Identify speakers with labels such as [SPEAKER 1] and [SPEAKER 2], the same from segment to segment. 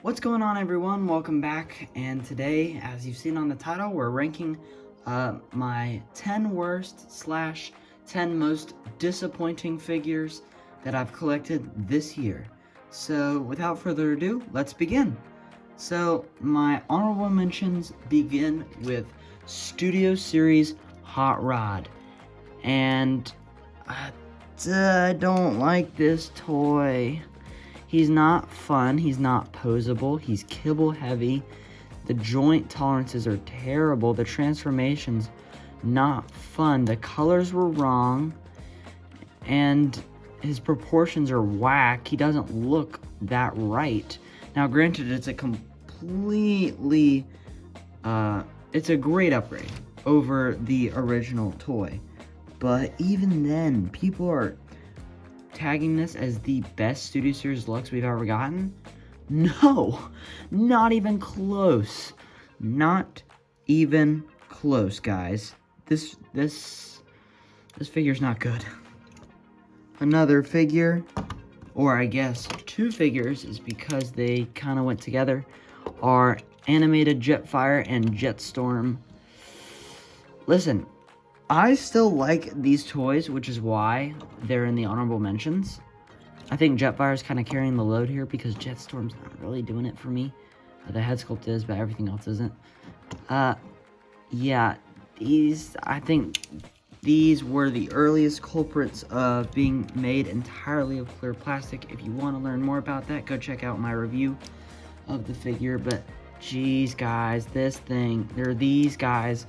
[SPEAKER 1] What's going on, everyone? Welcome back, and today, as you've seen on the title, we're ranking my 10 worst / 10 most disappointing figures that I've collected this year. So without further ado, let's begin. So my honorable mentions begin with Studio Series Hot Rod, and I don't like this toy. He's not fun, he's not posable, he's kibble heavy, the joint tolerances are terrible, the transformations not fun, the colors were wrong, and his proportions are whack. He doesn't look that right. Now granted, it's a completely, it's a great upgrade over the original toy, but even then, people are tagging this as the best Studio Series Deluxe we've ever gotten? No, not even close. Not even close, guys. This figure's not good. Another figure, or I guess two figures, is because they kind of went together, are Animated Jetfire and Jetstorm. Listen, I still like these toys, which is why they're in the honorable mentions. I think Jetfire is kind of carrying the load here because Jetstorm's not really doing it for me. The head sculpt is, but everything else isn't. Yeah, I think these were the earliest culprits of being made entirely of clear plastic. If you want to learn more about that, go check out my review of the figure. But geez, guys, these guys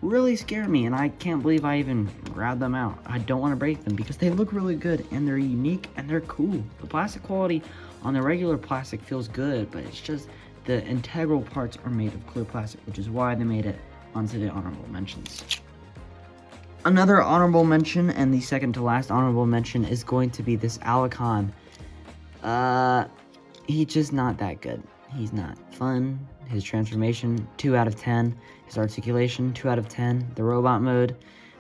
[SPEAKER 1] really scare me, and I can't believe I even grabbed them out. I don't want to break them because they look really good and they're unique and they're cool. The plastic quality on the regular plastic feels good, but it's just the integral parts are made of clear plastic, which is why they made it onto the honorable mentions. Another honorable mention, and the second to last honorable mention, is going to be this Alicon. He's just not that good. He's not fun. His transformation, 2 out of 10. His articulation, 2 out of 10. The robot mode,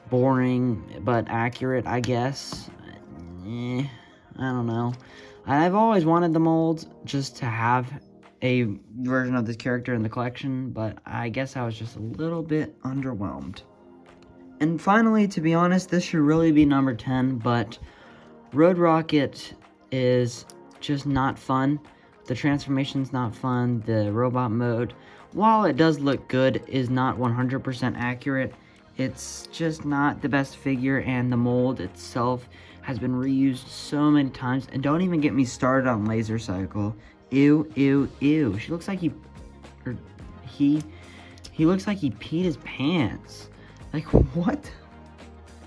[SPEAKER 1] boring but accurate, I guess. I don't know. I've always wanted the molds just to have a version of this character in the collection, but I guess I was just a little bit underwhelmed. And finally, to be honest, this should really be number 10, but Road Rocket is just not fun. The transformation's not fun. The robot mode, while it does look good, is not 100% accurate. It's just not the best figure, and the mold itself has been reused so many times. And don't even get me started on Laser Cycle. Ew, ew, ew. She looks like he looks like he peed his pants. Like, what?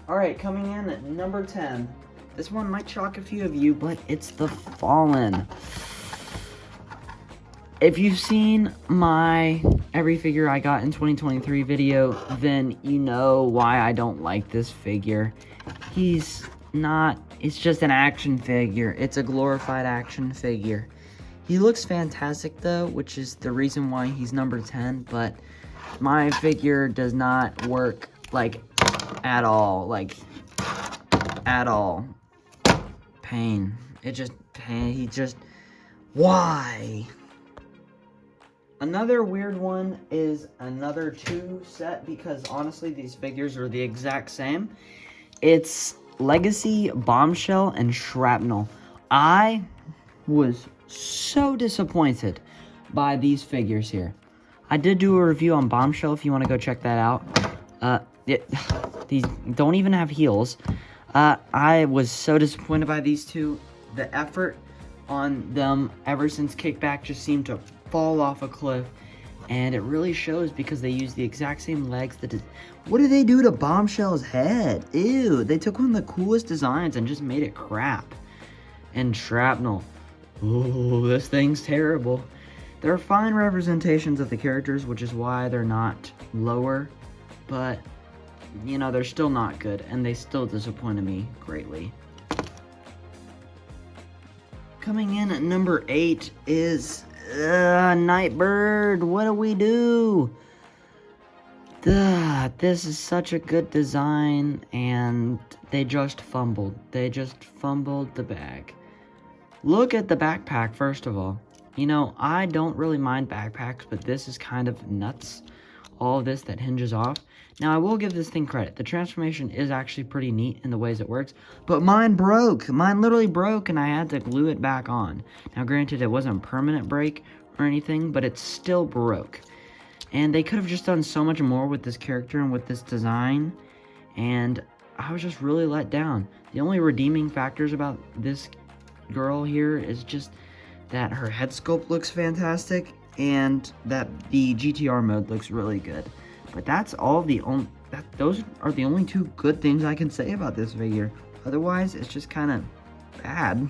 [SPEAKER 1] Alright, coming in at number 10. This one might shock a few of you, but it's the Fallen. If you've seen my every figure I got in 2023 video, then you know why I don't like this figure. It's just an action figure. It's a glorified action figure. He looks fantastic though, which is the reason why he's number 10, but my figure does not work, like, at all. Like, at all. Pain. Why? Another weird one is another 2 set, because honestly these figures are the exact same. It's Legacy, Bombshell, and Shrapnel. I was so disappointed by these figures here. I did do a review on Bombshell if you want to go check that out. These don't even have heels. I was so disappointed by these two. The effort on them ever since Kickback just seemed to fall off a cliff, and it really shows because they use the exact same legs. What did they do to Bombshell's head? Ew, they took one of the coolest designs and just made it crap. And Shrapnel, oh, this thing's terrible. They're fine representations of the characters, which is why they're not lower, but you know, they're still not good, and they still disappointed me greatly. Coming in at number 8 is Nightbird. What do we do? This is such a good design, and they just fumbled. They just fumbled the bag. Look at the backpack, first of all. You know, I don't really mind backpacks, but this is kind of nuts. All of this that hinges off. Now, I will give this thing credit. The transformation is actually pretty neat in the ways it works. But mine broke. Mine literally broke, and I had to glue it back on. Now, granted, it wasn't a permanent break or anything, but it still broke. And they could have just done so much more with this character and with this design. And I was just really let down. The only redeeming factors about this girl here is just that her head sculpt looks fantastic and that the GTR mode looks really good. But that's all those are the only two good things I can say about this figure. Otherwise, it's just kind of bad.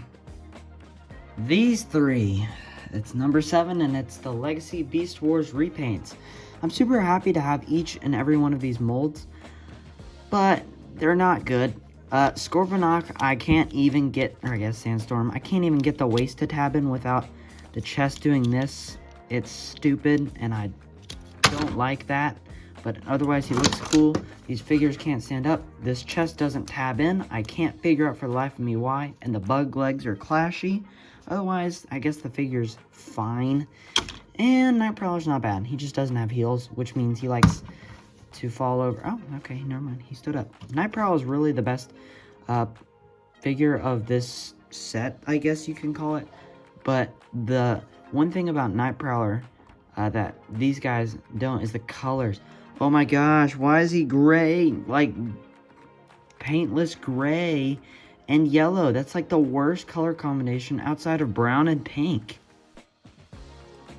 [SPEAKER 1] These three. It's number 7, and it's the Legacy Beast Wars repaints. I'm super happy to have each and every one of these molds, but they're not good. Scorponok, I can't even get, or I guess Sandstorm, I can't even get the waist to tab in without the chest doing this. It's stupid, and I don't like that, but otherwise he looks cool. These figures can't stand up. This chest doesn't tab in. I can't figure out for the life of me why, and the bug legs are clashy. Otherwise, I guess the figure's fine. And Nightprowler's not bad. He just doesn't have heels, which means he likes to fall over. Oh, okay, never mind. He stood up. Nightprowler is really the best figure of this set, I guess you can call it. But the one thing about Nightprowler that these guys don't is the colors. Oh my gosh, why is he gray? Like, paintless gray and yellow. That's like the worst color combination outside of brown and pink.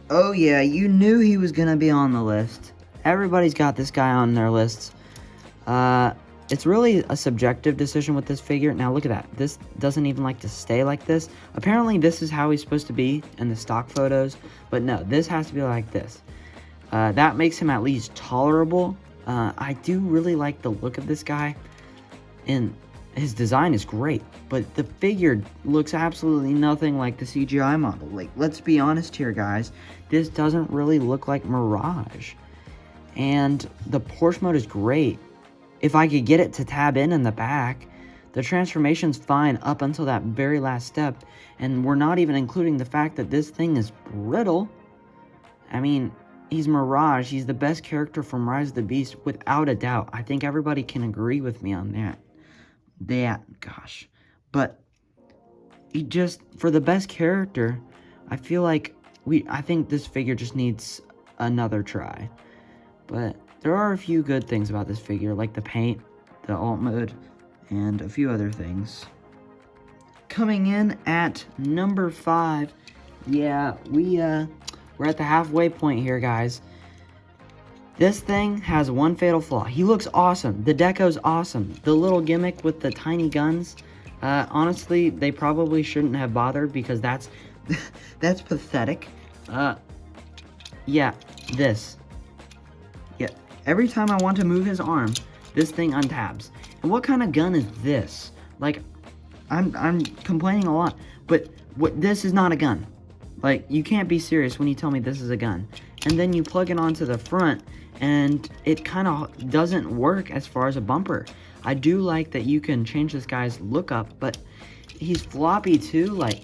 [SPEAKER 1] Oh yeah, you knew he was gonna be on the list. Everybody's got this guy on their lists. It's really a subjective decision with this figure. Now look at that. This doesn't even like to stay like this. Apparently this is how he's supposed to be in the stock photos. But no, this has to be like this. That makes him at least tolerable. I do really like the look of this guy. And his design is great. But the figure looks absolutely nothing like the CGI model. Like, let's be honest here, guys. This doesn't really look like Mirage. And the Porsche mode is great. If I could get it to tab in the back, the transformation's fine up until that very last step, and we're not even including the fact that this thing is brittle. I mean, he's Mirage. He's the best character from Rise of the Beast, without a doubt. I think everybody can agree with me on that. Gosh. But he just, for the best character, I feel like I think this figure just needs another try. But there are a few good things about this figure, like the paint, the alt mode, and a few other things. Coming in at number 5, yeah, we're at the halfway point here, guys. This thing has one fatal flaw. He looks awesome. The deco's awesome. The little gimmick with the tiny guns, honestly, they probably shouldn't have bothered, because that's that's pathetic. Yeah, this. Yeah, every time I want to move his arm, this thing untabs. And what kind of gun is this? Like, I'm complaining a lot, but this is not a gun. Like, you can't be serious when you tell me this is a gun. And then you plug it onto the front, and it kind of doesn't work as far as a bumper. I do like that you can change this guy's look up, but he's floppy too. Like,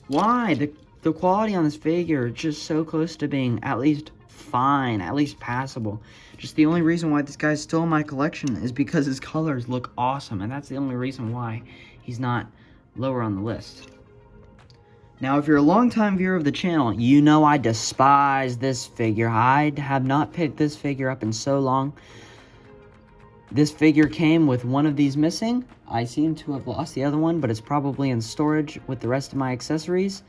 [SPEAKER 1] why? The quality on this figure is just so close to being at least fine, at least passable. Just the only reason why this guy's still in my collection is because his colors look awesome, and that's the only reason why he's not lower on the list. Now, if you're a longtime viewer of the channel, you know I despise this figure. I have not picked this figure up in so long. This figure came with one of these missing. I seem to have lost the other one, but it's probably in storage with the rest of my accessories.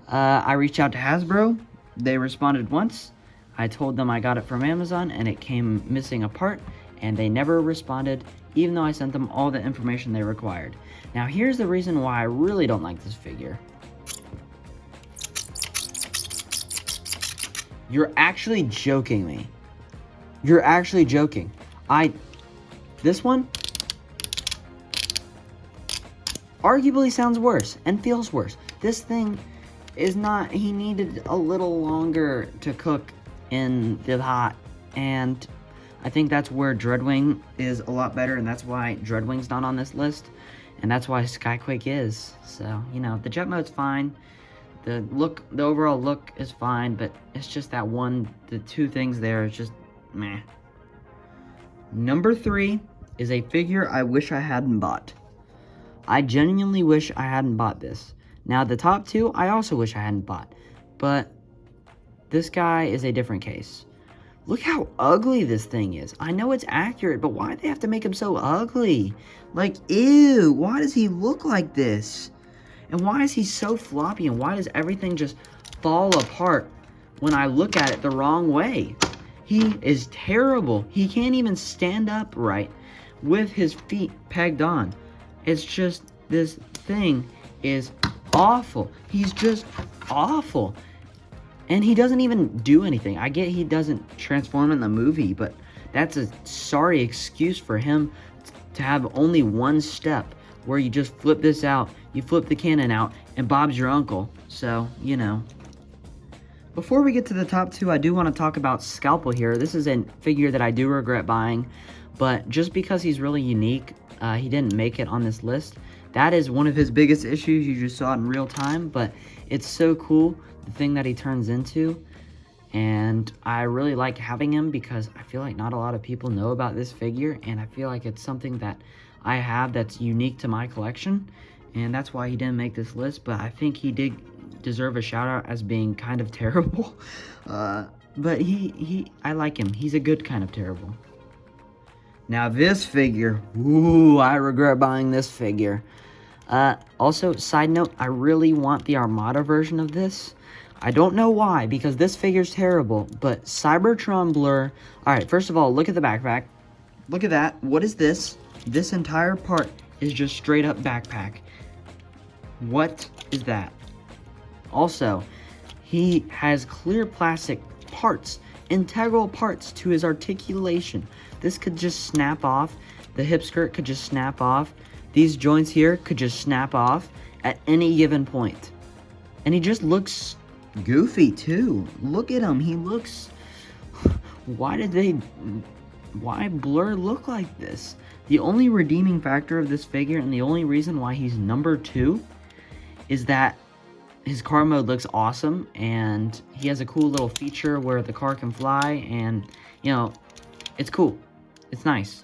[SPEAKER 1] I reached out to Hasbro. They responded once. I told them I got it from Amazon, and it came missing a part, and they never responded, even though I sent them all the information they required. Now, here's the reason why I really don't like this figure. You're actually joking me. You're actually joking. This one arguably sounds worse and feels worse. This thing is not, he needed a little longer to cook in the hot, and I think that's where Dreadwing is a lot better, and that's why Dreadwing's not on this list, and that's why Skyquake is. So, you know, the jet mode's fine. The overall look is fine, but it's just that the two things there is just meh. Number 3 is a figure I wish I hadn't bought. I genuinely wish I hadn't bought this. Now, the top 2, I also wish I hadn't bought, but this guy is a different case. Look how ugly this thing is. I know it's accurate, but why do they have to make him so ugly? Like, ew, why does he look like this? And why is he so floppy, and why does everything just fall apart when I look at it the wrong way? He is terrible. He can't even stand up right with his feet pegged on. It's just, this thing is awful. He's just awful. And he doesn't even do anything. I get he doesn't transform in the movie, but that's a sorry excuse for him to have only one step where you just flip this out, you flip the cannon out, and Bob's your uncle. So, you know. Before we get to the top 2, I do want to talk about Scalpel here. This is a figure that I do regret buying, but just because he's really unique, he didn't make it on this list. That is one of his biggest issues. You just saw it in real time, but it's so cool, the thing that he turns into. And I really like having him because I feel like not a lot of people know about this figure, and I feel like it's something that I have that's unique to my collection, and that's why he didn't make this list. But I think he did deserve a shout out as being kind of terrible. But I like him. He's a good kind of terrible. Now this figure, ooh, I regret buying this figure. Also, side note, I really want the Armada version of this. I don't know why, because this figure's terrible, but Cybertron Blur. Alright, first of all, look at the backpack. Look at that. What is this? This entire part is just straight up backpack. What is that? Also, he has clear plastic parts, integral parts to his articulation. This could just snap off. The hip skirt could just snap off. These joints here could just snap off at any given point. And he just looks goofy too. Look at him. He looks... Why Blur look like this? The only redeeming factor of this figure, and the only reason why he's number 2, is that his car mode looks awesome, and he has a cool little feature where the car can fly, and, you know, it's cool. It's nice.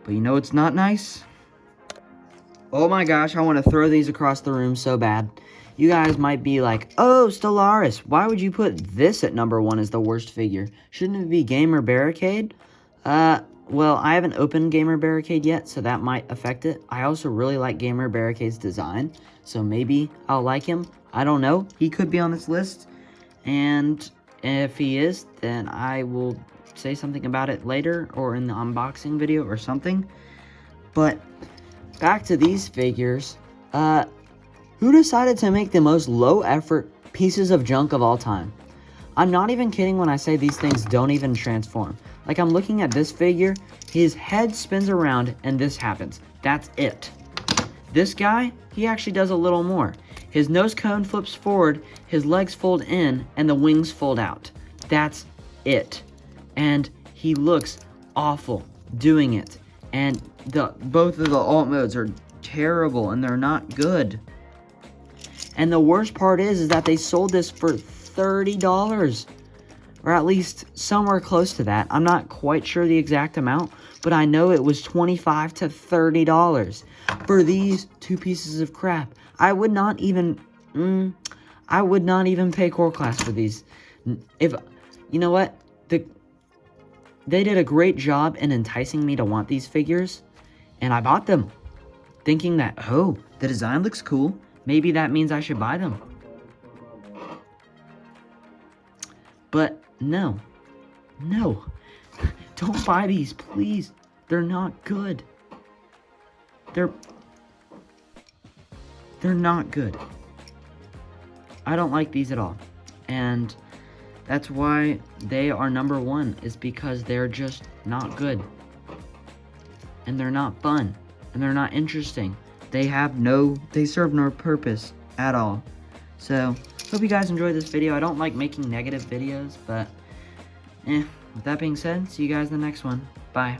[SPEAKER 1] But you know what's not nice? Oh my gosh, I want to throw these across the room so bad. You guys might be like, oh, Stellaris, why would you put this at number 1 as the worst figure? Shouldn't it be Gamer Barricade? Well, I haven't opened Gamer Barricade yet, so that might affect it. I also really like Gamer Barricade's design, so maybe I'll like him. I don't know. He could be on this list, and if he is, then I will say something about it later or in the unboxing video or something. But back to these figures. Who decided to make the most low-effort pieces of junk of all time? I'm not even kidding when I say these things don't even transform. Like, I'm looking at this figure, his head spins around, and this happens. That's it. This guy, he actually does a little more. His nose cone flips forward, his legs fold in, and the wings fold out. That's it. And he looks awful doing it. And both of the alt modes are terrible, and they're not good. And the worst part is that they sold this for $30. Or at least somewhere close to that. I'm not quite sure the exact amount, but I know it was $25 to $30 for these two pieces of crap. I would not even pay core class for these. If you know what, they did a great job in enticing me to want these figures, and I bought them, thinking that, oh, the design looks cool. Maybe that means I should buy them. But no, don't buy these, please. They're not good. They're not good. I don't like these at all. And that's why they are number 1, is because they're just not good. And they're not fun. And they're not interesting. They serve no purpose at all. So, hope you guys enjoyed this video. I don't like making negative videos, but with that being said, see you guys in the next one. Bye.